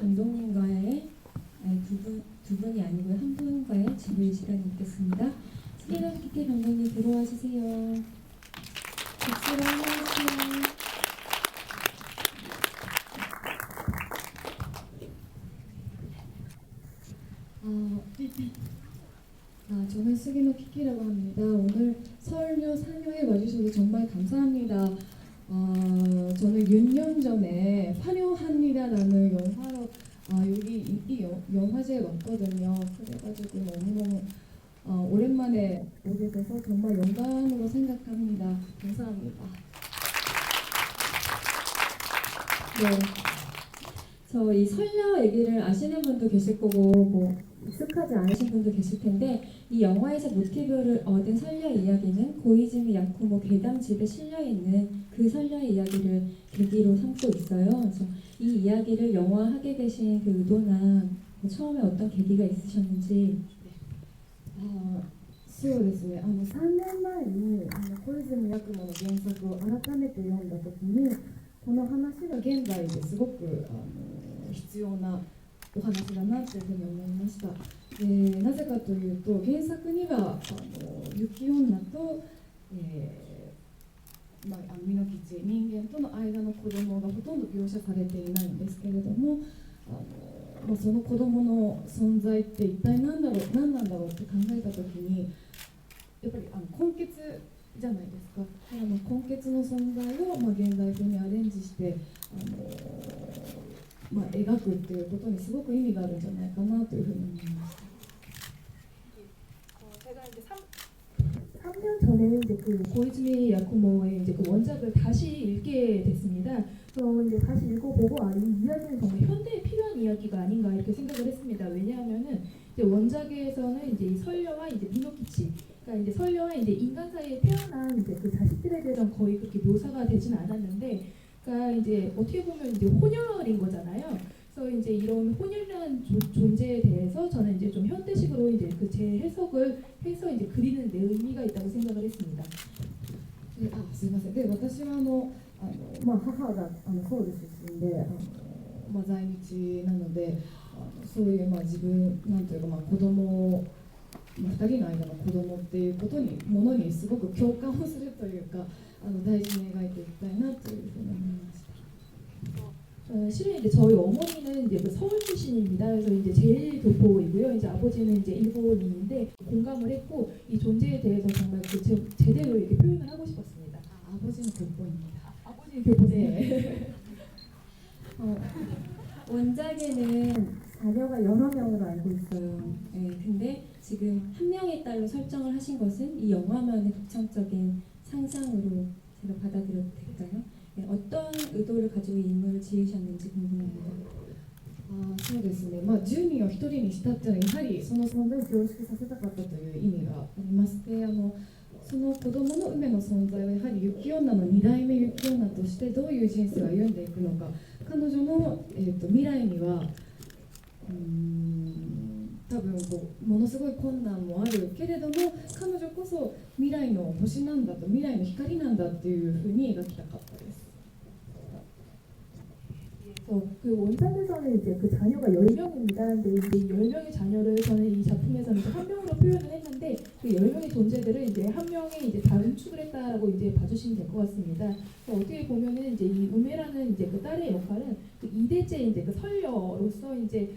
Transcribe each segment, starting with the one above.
감독님과의 두 분이 아니고요, 한 분과의 질의 시간이 있겠습니다. 스기노 키키 감독님 들어와 주세요. 박수로 환영해주세요. 저는 스기노 키키라고 합니다. 오늘 설녀 상영에 와주셔서 정말 감사합니다. 저는 6년 전에 환영합니다라는 영화로 여기 이 영화제에 왔거든요. 그래가지고 너무너무 오랜만에 오게 돼서 정말 영광으로 생각합니다. 감사합니다. 네, 저 이 설녀 얘기를 아시는 분도 계실 거고 뭐 익숙하지 않으신 분도 계실 텐데, 이 영화에서 모티브를 얻은 설녀 이야기는 고이즈미 야쿠모 괴담집에 실려 있는 그 설녀 이야기를 계기로 삼고 있어요. 그래서 이 이야기를 영화하게 되신 그 의도나 처음에 어떤 계기가 있으셨는지. そうですね、3年前に小泉八雲の原作を改めて読んだ時に、この話が現代ですごく必要なお話だなというふうに思いました。なぜかというと、原作には雪女と、美濃吉人間との間の子供がほとんど描写されていないんですけれども、その子供の存在って一体何なんだろうって考えた時に、やっぱり根血じゃないですか。根血の存在を現代風にアレンジして描くっていうことにすごく意味があるんじゃないかなというふうに思いました。 제가 이제 3년 전에 이제 그 고이즈미 야쿠모의 이제 그 원작을 다시 읽게 됐습니다. 그래서 이제 다시 읽어보고 이 이야기는 정말 현대에 필요한 이야기가 아닌가 이렇게 생각을 했습니다. 왜냐하면은 이제 원작에서는 이제 이 설녀와 이제 미노키치, 그러니까 이제 설녀와 이제 인간 사이에 태어난 이제 그 자식들에 대해서는 거의 그렇게 묘사가 되지는 않았는데, 그러니까 이제 어떻게 보면 이제 혼혈인 거잖아요. 그래서 이제 이런 혼혈이라는 존재에 대해서 저는 이제 좀 현대식으로 이제 그 제 해석을 해서 이제 그리는 데 의미가 있다고 생각을 했습니다. すいません。で、私は母がソウル出身で在日なので、そういう自分なんというか子供2人の間の子供っていうものにすごく共感をするというか、大事に描いていきたいなというふうに思いました。 실은 이제 저희 어머니는 이제 그 서울 출신입니다. 그래서 이제 제일 교포이고요. 이제 아버지는 이제 일본인인데 공감을 했고, 이 존재에 대해서 정말 그 제대로 이렇게 표현을 하고 싶었습니다. 아버지는 교포입니다. 아버지는 교포네. 원작에는 자녀가 여러 명으로 알고 있어요. 네, 근데 지금 한 명의 딸로 설정을 하신 것은 이 영화만의 독창적인 상상으로 제가 받아들여도 될까요? 네, 어떤 의도를 가지고 이 인물을 지으셨는지 궁금합니다. そうですね、10人を1人にしたっていうのはやはりその存在を凝縮させたかったという意味があります。で、その子供の梅の存在はやはり雪女の2代目雪女としてどういう人生を歩んでいくのか、彼女の、未来には多分ものすごい困難もあるけれども、彼女こそ未来の星なんだと、未来の光なんだっていうふうに描きたかったです。 그 원작에서는 이제 그 자녀가 10명입니다. 근데 이제 10명의 자녀를 저는 이 작품에서는 이제 한 명으로 표현을 했는데, 그 10명의 존재들을 이제 한 명의 이제 다른 축을 했다라고 이제 봐주시면 될 것 같습니다. 어떻게 보면은 이제 이 우메라는 이제 그 딸의 역할은 그 2대째 이제 그 설녀로서 이제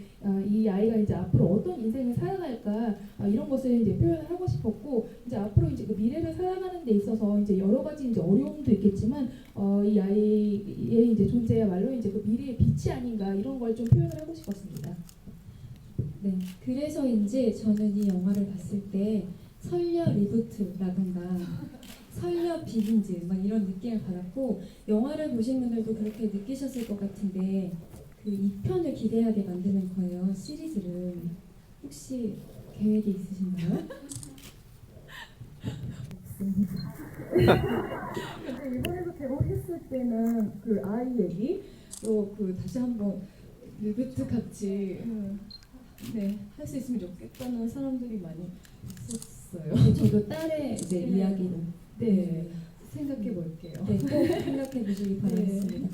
이 아이가 이제 앞으로 어떤 인생을 살아갈까 이런 것을 이제 표현을 하고 싶었고, 이제 앞으로 이제 그 미래를 살아가는 데 있어서 이제 여러 가지 이제 어려움도 있겠지만 이 아이의 이제 존재야말로 이제 그 미래의 빛이 아닌가 이런 걸 좀 표현을 하고 싶었습니다. 네, 그래서인지 저는 이 영화를 봤을 때 설녀 리부트라던가 설녀 비긴즈 막 이런 느낌을 받았고, 영화를 보신 분들도 그렇게 느끼셨을 것 같은데 그 2편을 기대하게 만드는 거예요, 시리즈를. 혹시 계획이 있으신가요? 근데 이번에도 개봉했을 때는 그 아이 얘기 또 그 다시 한번 리부트 같이 할 수 있으면 좋겠다는 사람들이 많이 있었어요. 네, 저도 딸의 이제 이야기로 생각해 볼게요. 네, 꼭 생각해 보시기 바라겠습니다.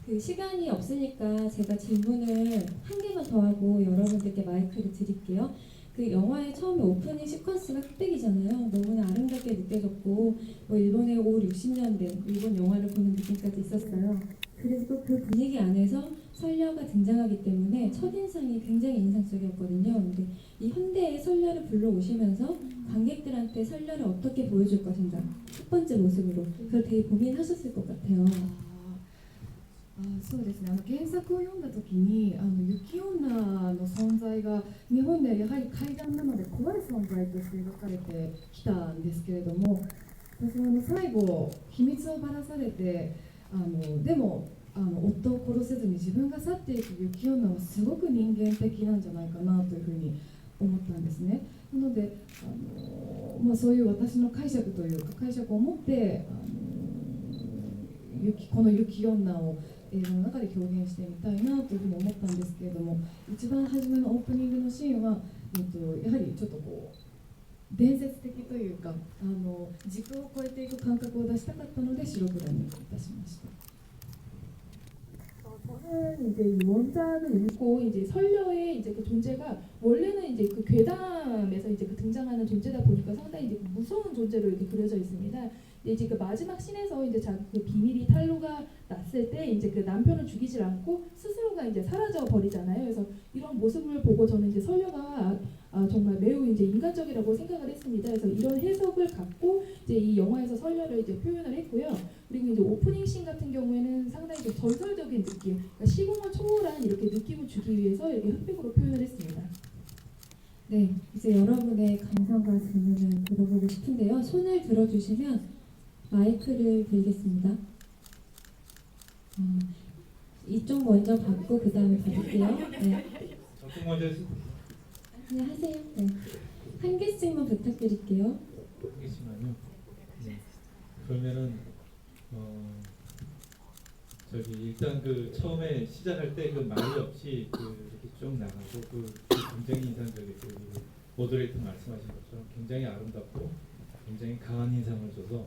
그 그 시간이 없으니까 제가 질문을 한 개만 더 하고 여러분들께 마이크를 드릴게요. 그 영화의 처음에 오프닝 시퀀스가 흑백이잖아요. 너무나 아름답게 느껴졌고 뭐 일본의 5, 60년대 일본 영화를 보는 느낌까지 있었어요. 그리고 그 분위기 안에서 설녀가 등장하기 때문에 첫인상이 굉장히 인상적이었거든요. 근데 이 현대의 설녀를 불러오시면서 관객들한테 설녀를 어떻게 보여줄 것인가 첫 번째 모습으로 그걸 되게 고민하셨을 것 같아요. そうですね、原作を読んだ時に雪女の存在が日本ではやはり怪談なので怖い存在として描かれてきたんですけれども、私は最後秘密をばらされてでも夫を殺せずに自分が去っていく雪女はすごく人間的なんじゃないかなというふうに思ったんですね。なのでそういう私の解釈というか解釈を持ってこの雪女を映画の中で表現してみたいなというふうに思ったんですけれども、一番初めのオープニングのシーンは、やはりちょっとこう伝説的というか時空を超えていく感覚を出したかったので白黒にいたしました。 저는 이제 이 원작을 읽고 이제 설녀의 이제 그 존재가 원래는 이제 그 괴담에서 이제 그 등장하는 존재다 보니까 상당히 이제 무서운 존재로 이렇게 그려져 있습니다. 이제 그 마지막 씬에서 이제 그 비밀이 탄로가 났을 때 이제 그 남편을 죽이질 않고 스스로가 이제 사라져 버리잖아요. 그래서 이런 모습을 보고 저는 이제 설녀가 정말 매우 이제 인간적이라고 생각을 했습니다. 그래서 이런 해석을 갖고 이제 이 영화에서 설녀를 이제 표현을 했고요. 그리고 이제 오프닝 씬 같은 경우에는 상당히 좀 전설적인 느낌, 그러니까 시공을 초월한 이렇게 느낌을 주기 위해서 이렇게 흑백으로 표현을 했습니다. 네, 이제 여러분의 감상과 질문을 들어보고 싶은데요. 손을 들어주시면 마이크를 드리겠습니다. 이쪽 먼저 받고 그 다음에 받을게요. 네. 저쪽 먼저 네, 하세요. 네. 한 개씩만 부탁드릴게요. 하겠지만요. 네. 그러면은 저기 일단 그 처음에 시작할 때 그 말이 없이 그 이렇게 쭉 나가고 그 굉장히 인상적이고 모더레이터 말씀하신 것처럼 굉장히 아름답고 굉장히 강한 인상을 줘서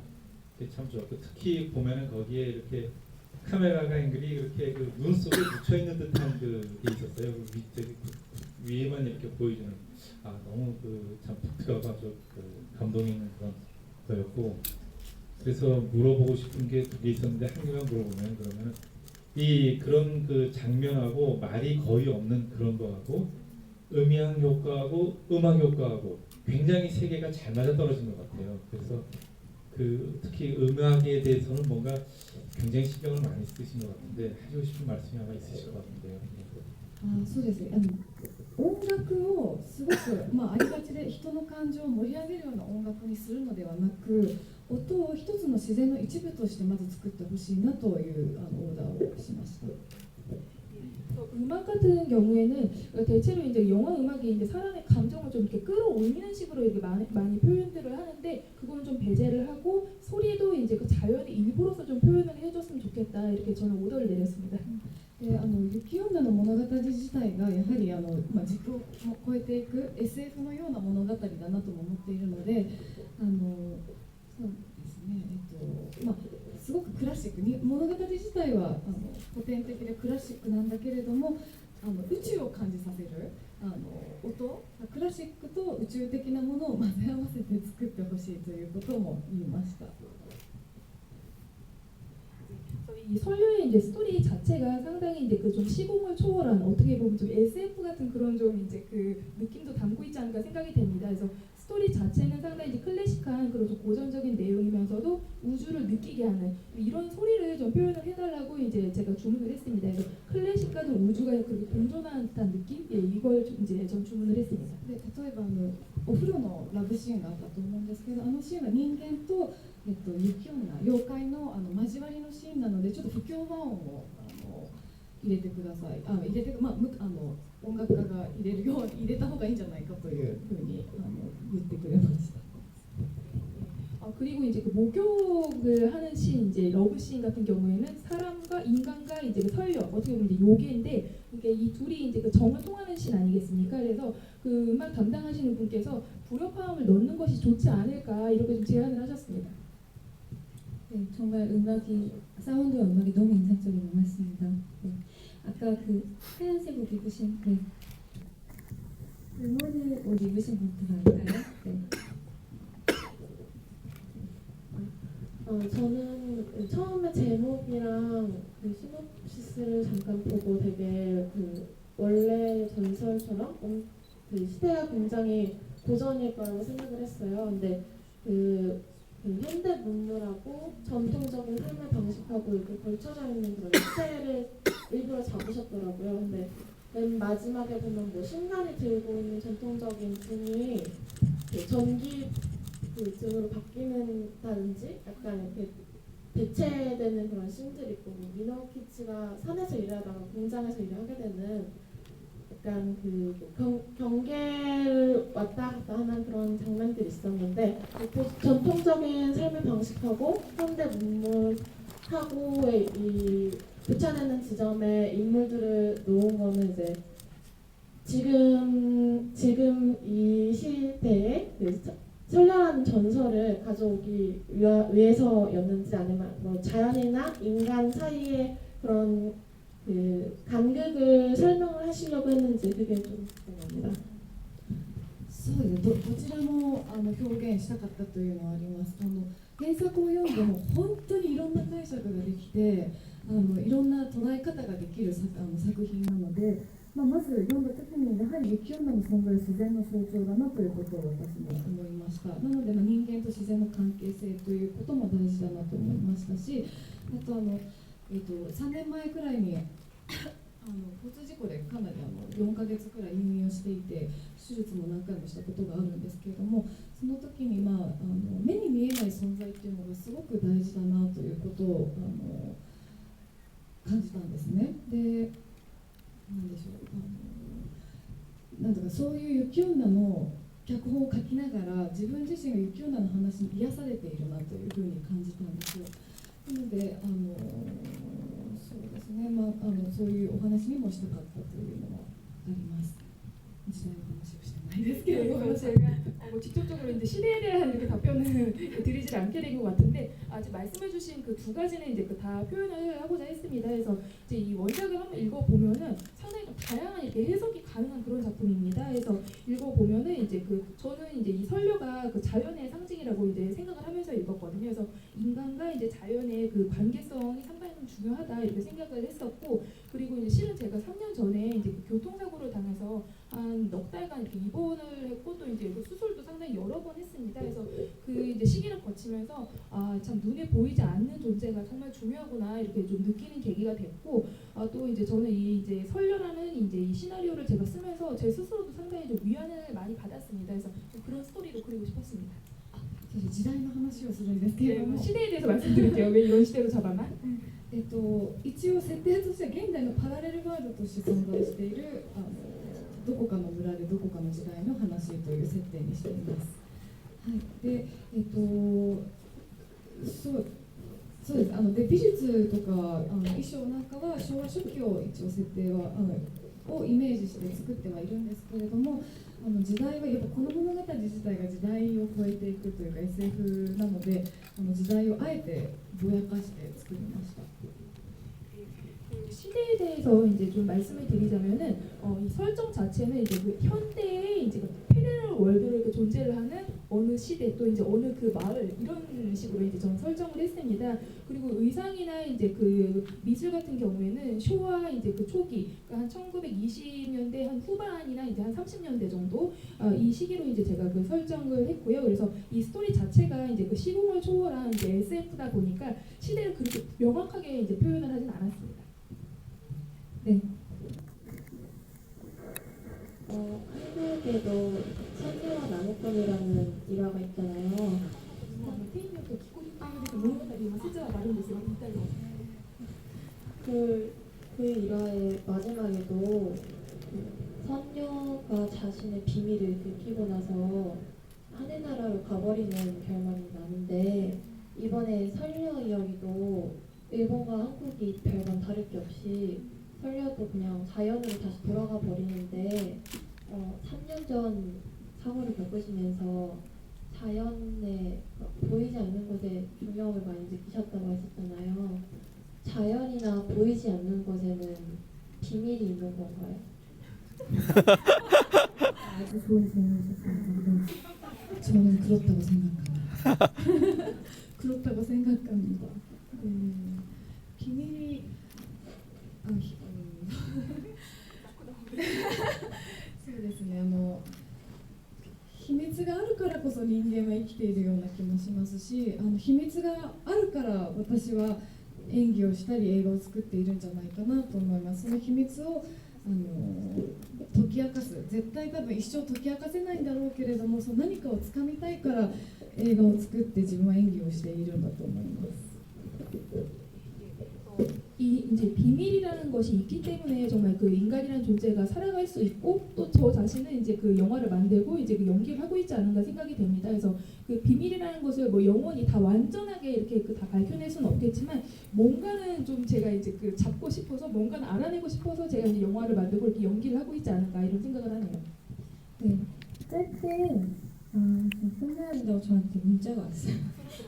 참 좋았고 특히 보면은 거기에 이렇게 카메라가 앵글이 이렇게 그 눈 속에 묻혀 있는 듯한 그게 있었어요. 그 저기 위에만 이렇게 보여주는 너무 그 참 푹 들어가 그 감동 있는 그런 거였고. 그래서 물어보고 싶은 게 두 개 있었는데 한 개만 물어보면 그러면 이 그런 그 장면하고 말이 거의 없는 그런 거하고 음향 효과하고 음악 효과하고 굉장히 세 개가 잘 맞아 떨어진 것 같아요. 그래서 그 특히 음악에 대해서는 뭔가 굉장히 신경을 많이 쓰신 것 같은데 하시고 싶은 말씀이 아마 있으실 것 같은데요. そうですね、音楽をすごく、ありがちで人の感情を盛り上げるような音楽にするのではなく、音を一つの自然の一部としてまず作ってほしいなというオーダーをしました。 음악 같은 경우에는 대체로 이제 영화 음악이 이제 사람의 감정을 좀 이렇게 끌어올리는 식으로 이렇게 많이 표현들을 하는데 그거는 좀 배제를 하고 소리도 이제 그 자연의 일부로서 좀 표현을 해줬으면 좋겠다 이렇게 저는 오더를 내렸습니다. で雪女の物語自体がやはり時空を超えていく SF のような物語だなとも思っているのでそうですね、すごくクラシックに物語自体は古典的でクラシックなんだけれども宇宙を感じさせる音クラシックと宇宙的なものを混ぜ合わせて作ってほしいということも言いました。 이 설녀의 이제 스토리 자체가 상당히 이제 그 좀 시공을 초월한 어떻게 보면 좀 SF 같은 그런 좀 이제 그 느낌도 담고 있지 않을까 생각이 됩니다. 그래서 스토리 자체는 상당히 이제 클래식한 그런 좀 고전적인 내용이면서도 우주를 느끼게 하는 이런 소리를 좀 표현을 해달라고 이제 제가 주문을 했습니다. 그래서 클래식과 좀 우주가 그렇게 공존한 듯한 느낌, 이걸 이제 전 주문을 했습니다. で例えばお風呂のラブシーンがあったと思うんですけど、シーンは人間と雪女妖怪の交わりのシーンなのでちょっと不協和音を入れてください。入れて音楽家が入れた方がいいんじゃないかというふうに言ってくれました。 그리고 이제 그 목욕을 하는 씬, 이제 러브 씬 같은 경우에는 사람과 인간과 이제 그 설녀 어떻게 보면 이제 요괴인데 이게 이 둘이 이제 그 정을 통하는 씬 아니겠습니까? 그래서 그 음악 담당하시는 분께서 불협화음을 넣는 것이 좋지 않을까 이렇게 좀 제안을 하셨습니다. 네, 정말 사운드와 음악이 너무 인상적인 영화였습니다. 네. 아까 그 하얀색 옷 입으신, 네. 할머니 옷 입으신 분부터 갈까요? 네. 저는 처음에 제목이랑 그 시놉시스를 잠깐 보고 되게 그 원래 전설처럼 그 시대가 굉장히 고전일 거라고 생각을 했어요. 근데 그 현대 문물하고 전통적인 삶의 방식하고 이렇게 걸쳐져 있는 그런 시대를 일부러 잡으셨더라고요. 근데 맨 마지막에 보면 뭐 신간이 들고 있는 전통적인 등이 그 전기 그 등으로 바뀌는다든지 약간 이렇게 대체되는 그런 씬들이 있고 뭐 미노키치가 산에서 일하다가 공장에서 일을 하게 되는 약간 그 경계를 왔다 갔다 하는 그런 장면들이 있었는데 그 전통적인 삶의 방식하고 현대 문물하고의 이 교차되는 지점에 인물들을 놓은 거는 이제 지금 이 시대에 설레라는 전설을 가져오기 위해서였는지 아니면 뭐 자연이나 인간 사이의 그런 그 간극을 설명을 하시려고 했는지 그게 좀 궁금합니다. そうですね、どちらも表現したかったというのはあります。原作を読んでも本当にいろんな解釈ができていろんな捉え方ができる作品なので、まず読んだ時にやはり雪女の存在は自然の象徴だなということを私も思いました。なので、人間と自然の関係性ということも大事だなと思いましたし、あと3年前くらいに交通事故でかなり4ヶ月くらい入院をしていて手術も何回もしたことがあるんですけれども、その時に、目に見えない存在っていうのがすごく大事だなということを感じたんですね。で、なんでしょう、なんとかそういう雪女の脚本を書きながら自分自身が雪女の話に癒されているなというふうに感じたんですよ。なのでそうですね、そういうお話にもしたかったというのはあります。時代の話をしてないですけれども 제가 직접적으로 이제 시대에 대한 이렇게 답변을 드리지 않게 된 것 같은데 아직 말씀해주신 그 두 가지는 이제 다 표현을 하고자 했습니다. 그래서 이제 이 원작을 한번 읽어보면은 상당히 좀 다양한 이렇게 해석이 가능한 그런 작품입니다. 그래서 읽어보면은 이제 저는 이제 이 설녀가 그 자연의 상징이라고 이제 생각을 하면서 읽었거든요. 그래서 인간과 이제 자연의 그 관계성이 상당히 좀 중요하다 이렇게 생각을 했었고, 그리고 이제 실은 제가 3년 전에 이제 그 교통사고를 당해서 한 넉 달간 이렇게 입원을 했고 또 이제 수술도 상당히 여러 번 했습니다. 그래서 그 이제 시기를 거치면서 참 눈에 보이지 않는 존재가 정말 중요하구나 이렇게 좀 느끼는 계기가 됐고, 또 이제 저는 이 이제 설녀라는 이제 이 시나리오를 제가 쓰면서 제 스스로도 상당히 좀 위안을 많이 받았습니다. 그래서 좀 그런 스토리로 그리고 싶었습니다. 時代の話をするんですけれども、 시대에 대해서 말씀드릴게요. 왜 이런 시대로 잡아만? 一応設定としては現代のパラレルワールドとして存在しているどこかの村でどこかの時代の話という設定にしています。はい、で、そうです。で美術とか衣装なんかは昭和初期を一応設定はをイメージして作ってはいるんですけれども、時代はやっぱこの物語自体が時代を超えていくというか SF なので時代をあえてぼやかして作りました。 시대에 대해서 이제 좀 말씀을 드리자면은 이 설정 자체는 이제 그 현대의 이제 그 패러럴 월드로 이렇게 존재를 하는 어느 시대 또 이제 어느 그 마을 이런 식으로 이제 저는 설정을 했습니다. 그리고 의상이나 이제 그 미술 같은 경우에는 쇼와 이제 그 초기, 그러니까 한 1920년대 한 후반이나 이제 한 30년대 정도 이 시기로 이제 제가 그 설정을 했고요. 그래서 이 스토리 자체가 이제 그 시공을 초월한 이제 SF다 보니까 시대를 그렇게 명확하게 이제 표현을 하진 않았습니다. 네. 한국에도 선세와 나무꾼이라는 일화가 있잖아요. 테이프부터 기고리까지 모노가타리 숫자가 많은 데서 이따가 그 일화의 마지막에도 선녀가 자신의 비밀을 들키고 나서 하늘나라로 가버리는 결말이 나는데, 이번에 설녀 이야기도 일본과 한국이 별반 다를 게 없이 설녀도 그냥 자연으로 다시 돌아가 버리는데 3년 전 사고를 겪으시면서 자연에 보이지 않는 곳에 중요함을 많이 느끼셨다고 하셨잖아요. 자연이나 보이지 않는 곳에는 비밀이 있는 건가요? 아주 좋은 질문이셨습니다. 저는 그렇다고 생각합니다. 그렇다고 생각합니다. 비밀이 そうですね、秘密があるからこそ人間は生きているような気もしますし、秘密があるから私は演技をしたり映画を作っているんじゃないかなと思います。その秘密を解き明かす、絶対多分一生解き明かせないんだろうけれども、その何かをつかみたいから映画を作って自分は演技をしているんだと思います。 이 이제 비밀이라는 것이 있기 때문에 정말 그 인간이라는 존재가 살아갈 수 있고 또 저 자신은 이제 그 영화를 만들고 이제 그 연기를 하고 있지 않은가 생각이 됩니다. 그래서 그 비밀이라는 것을 뭐 영원히 다 완전하게 이렇게 그 다 밝혀낼 수는 없겠지만 뭔가는 좀 제가 이제 그 잡고 싶어서 뭔가는 알아내고 싶어서 제가 이제 영화를 만들고 이렇게 연기를 하고 있지 않은가 이런 생각을 하네요. 네, 짧게 좀 끝내야된다고 저한테 문자가 왔어요.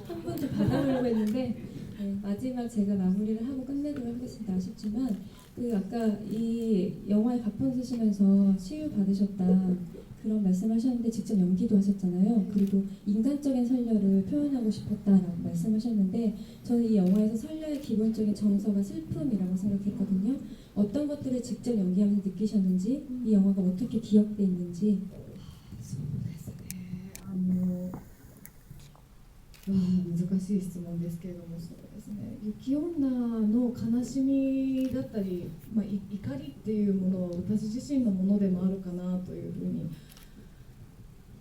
한 분 좀 받아보려고 했는데 네, 마지막 제가 마무리를 하고 끝내도록 하겠습니다. 아쉽지만 그 아까 이 영화에 각본 쓰시면서 치유 받으셨다 그런 말씀하셨는데 직접 연기도 하셨잖아요. 그리고 인간적인 설녀를 표현하고 싶었다라고 말씀하셨는데 저는 이 영화에서 설녀의 기본적인 정서가 슬픔이라고 생각했거든요. 어떤 것들을 직접 연기하면서 느끼셨는지 이 영화가 어떻게 기억돼 있는지. そうですね、難しい質問ですけれども、そうですね、雪女の悲しみだったり、怒りっていうものは私自身のものでもあるかなというふうに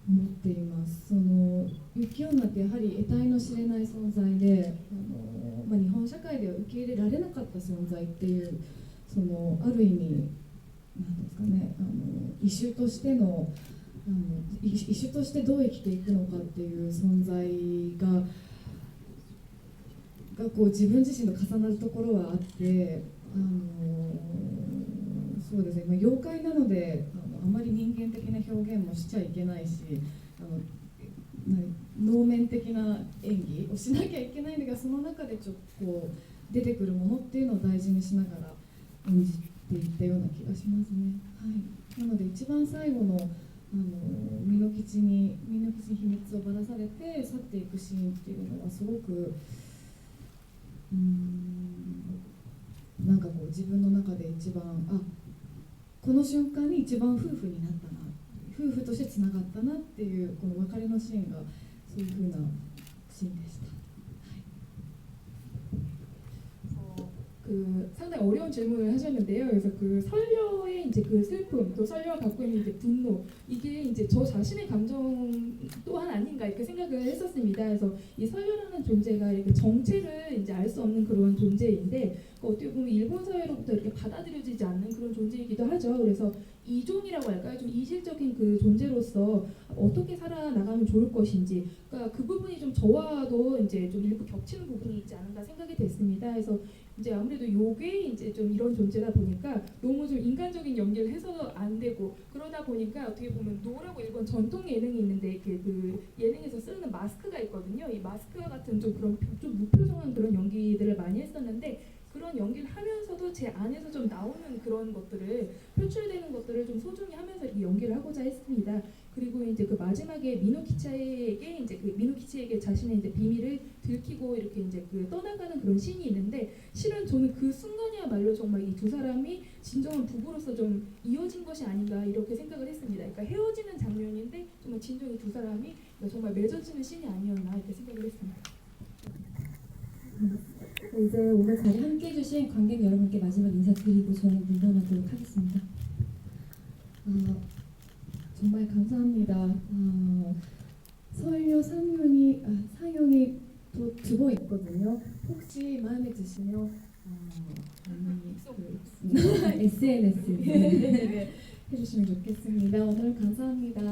思っています。その雪女ってやはり得体の知れない存在で、日本社会では受け入れられなかった存在っていう、そのある意味なんですかね、異種としての異種としてどう生きていくのかっていう存在がこう自分自身と重なるところはあって、そうですね、妖怪なのであまり人間的な表現もしちゃいけないし、能面的な演技をしなきゃいけないんだけど、その中でちょっとこう出てくるものっていうのを大事にしながら演じていったような気がしますね。はい、なので一番最後の美濃吉に秘密をばらされて去っていくシーンっていうのはすごくなんかこう自分の中で一番この瞬間に一番夫婦になったな、夫婦としてつながったなっていうこの別れのシーンがそういう風なシーンでした。 그 상당히 어려운 질문을 하셨는데요. 그래서 그 설녀의 이제 그 슬픔, 또 설녀가 갖고 있는 이제 분노, 이게 이제 저 자신의 감정 또한 아닌가 이렇게 생각을 했었습니다. 그래서 이 설녀라는 존재가 이렇게 정체를 이제 알 수 없는 그런 존재인데 어떻게 보면 일본 사회로부터 이렇게 받아들여지지 않는 그런 존재이기도 하죠. 그래서 이종이라고 할까요? 좀 이질적인 그 존재로서 어떻게 살아나가면 좋을 것인지, 그러니까 그 부분이 좀 저와도 이제 좀 일부 겹치는 부분이 있지 않은가 생각이 됐습니다. 그래서 이제 아무래도 요게 이제 좀 이런 존재다 보니까 너무 좀 인간적인 연기를 해서 안 되고 그러다 보니까 어떻게 보면 노라고 일본 전통 예능이 있는데 그 예능에서 쓰는 마스크가 있거든요. 이 마스크와 같은 좀 그런 좀 무표정한 그런 연기들을 많이 했었는데 그런 연기를 하면서도 제 안에서 좀 나오는 그런 것들을 표출되는 것들을 좀 소중히 하면서 이렇게 연기를 하고자 했습니다. 그리고 이제 그 마지막에 미노키치에게 이제 그 미노키치에게 자신의 이제 비밀을 들키고 이렇게 이제 그 떠나가는 그런 씬이 있는데 실은 저는 그 순간이야말로 정말 이 두 사람이 진정한 부부로서 좀 이어진 것이 아닌가 이렇게 생각을 했습니다. 그러니까 헤어지는 장면인데 정말 진정이 두 사람이 정말 맺어지는 씬이 아니었나 이렇게 생각을 했습니다. 이제 오늘 자리 함께 해주신 관객 여러분께 마지막 인사드리고 저는 물러나도록 하겠습니다. 정말 감사합니다. 설녀 상영이 또 두 번 있거든요. 혹시 마음에 드시면 SNS 해주시면 좋겠습니다. 오늘 감사합니다.